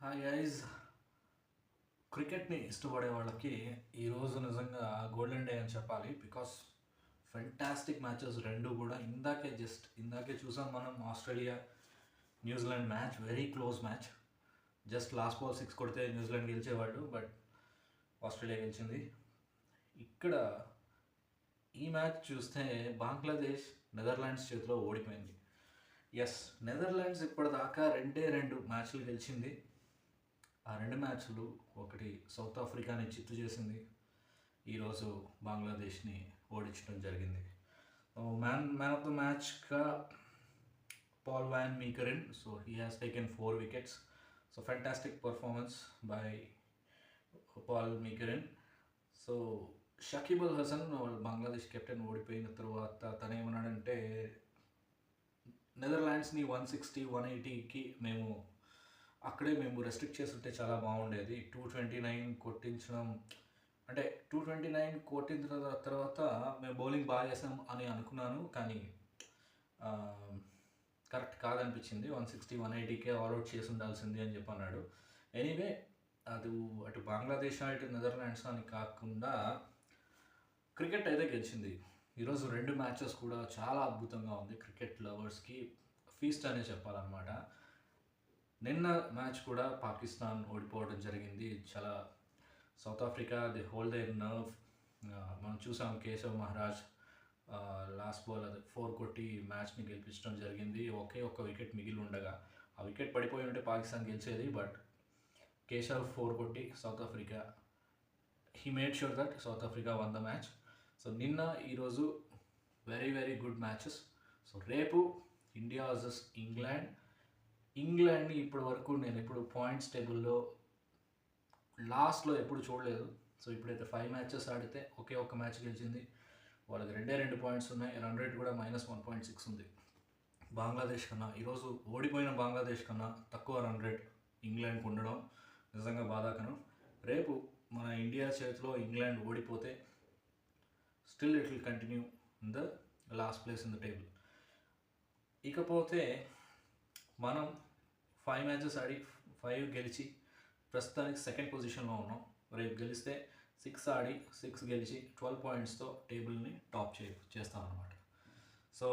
Hi guys, క్రికెట్ని ఇష్టపడే వాళ్ళకి ఈరోజు నిజంగా గోల్డెన్ డే అని చెప్పాలి. బికాస్ ఫెంటాస్టిక్ మ్యాచెస్ రెండు కూడా ఇందాకే చూసాం మనం. Australia New Zealand match, very close match. Just last ball 6 కొడితే న్యూజిలాండ్ గెలిచేవాళ్ళు, బట్ ఆస్ట్రేలియా గెలిచింది. ఇక్కడ ఈ మ్యాచ్ చూస్తే బంగ్లాదేశ్ నెదర్లాండ్స్ చేతిలో ఓడిపోయింది. ఎస్, నెదర్లాండ్స్ ఇప్పటిదాకా రెండు మ్యాచ్లు గెలిచింది. ఆ 2 మ్యాచ్లు, ఒకటి సౌత్ ఆఫ్రికాని చిత్తు చేసింది, ఈరోజు బంగ్లాదేశ్ని ఓడించడం జరిగింది. మ్యాన్ ఆఫ్ ద మ్యాచ్గా Paul van Meekeren. So he has taken 4 wickets. So fantastic performance by Paul Meekeren. So Shakib Al Hasan, Bangladesh captain, ఓడిపోయిన తర్వాత తను ఏమన్నాడంటే, నెదర్లాండ్స్ని 160, 180కి మేము రెస్ట్రిక్ట్ చేస్తుంటే చాలా బాగుండేది. 229 కొట్టించడం అంటే 229 కొట్టిన తర్వాత మేము బౌలింగ్ బాగా చేసాం అని అనుకున్నాను, కానీ కరెక్ట్ కాదనిపించింది. 160, 180కే ఆల్అౌట్ చేసి ఉండాల్సింది అని చెప్పి అన్నాడు. ఎనీవే, అటు బంగ్లాదేశ్ ఇటు నెదర్లాండ్స్ అని కాకుండా క్రికెట్ అయితే గెలిచింది. ఈరోజు 2 మ్యాచెస్ కూడా చాలా అద్భుతంగా ఉంది. క్రికెట్ లవర్స్కి ఫీస్ట్ అనే చెప్పాలన్నమాట. నిన్న మ్యాచ్ కూడా పాకిస్తాన్ ఓడిపోవడం జరిగింది. చాలా South Africa did hold their nerve. మనం చూసాం కేశవ్ మహారాజ్ లాస్ట్ బాల్ 4 కొట్టి మ్యాచ్ని గెలిపించడం జరిగింది. ఒక్క వికెట్ మిగిలి ఉండగా ఆ వికెట్ పడిపోయి ఉంటే పాకిస్తాన్ గెలిచేది, బట్ కేశవ్ 4 కొట్టి south Africa he made sure that south Africa one the match. So నిన్న ఈరోజు వెరీ గుడ్ మ్యాచెస్. సో రేపు ఇండియా వర్సెస్ ఇంగ్లాండ్ని ఇప్పటి వరకు నేను ఎప్పుడు పాయింట్స్ టేబుల్లో లాస్ట్లో ఎప్పుడు చూడలేదు. సో ఇప్పుడైతే 5 మ్యాచెస్ ఆడితే ఒక్క మ్యాచ్ గెలిచింది. వాళ్ళకి 2 పాయింట్స్ ఉన్నాయి. రన్ రేట్ కూడా -1.6 ఉంది. బంగ్లాదేశ్ కన్నా, ఈరోజు ఓడిపోయిన బంగ్లాదేశ్ కన్నా తక్కువ రన్ రేట్ ఇంగ్లాండ్కి ఉండడం నిజంగా బాధాకరం. రేపు మన ఇండియా చేతిలో ఇంగ్లాండ్ ఓడిపోతే still it will continue in the last place in the table. ఇకపోతే మనం 5 మ్యాచెస్ ఆడి 5 గెలిచి ప్రస్తుతానికి సెకండ్ పొజిషన్లో ఉన్నాం. రేపు గెలిస్తే 6 ఆడి 6 గెలిచి 12 పాయింట్స్తో టేబుల్ని టాప్ చేస్తాం అన్నమాట. So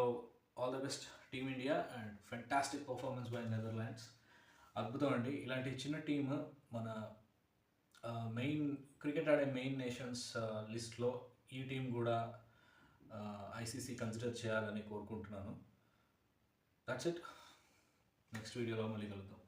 all the best team India and fantastic performance by Netherlands. అద్భుతం అండి. ఇలాంటి చిన్న టీమ్ మన మెయిన్ క్రికెట్ ఆడే మెయిన్ నేషన్స్ లిస్ట్లో ఈ టీం కూడా ICC కన్సిడర్ చేయాలని కోరుకుంటున్నాను. That's it. నెక్స్ట్ వీడియోలో మళ్ళీ కలుద్దాం.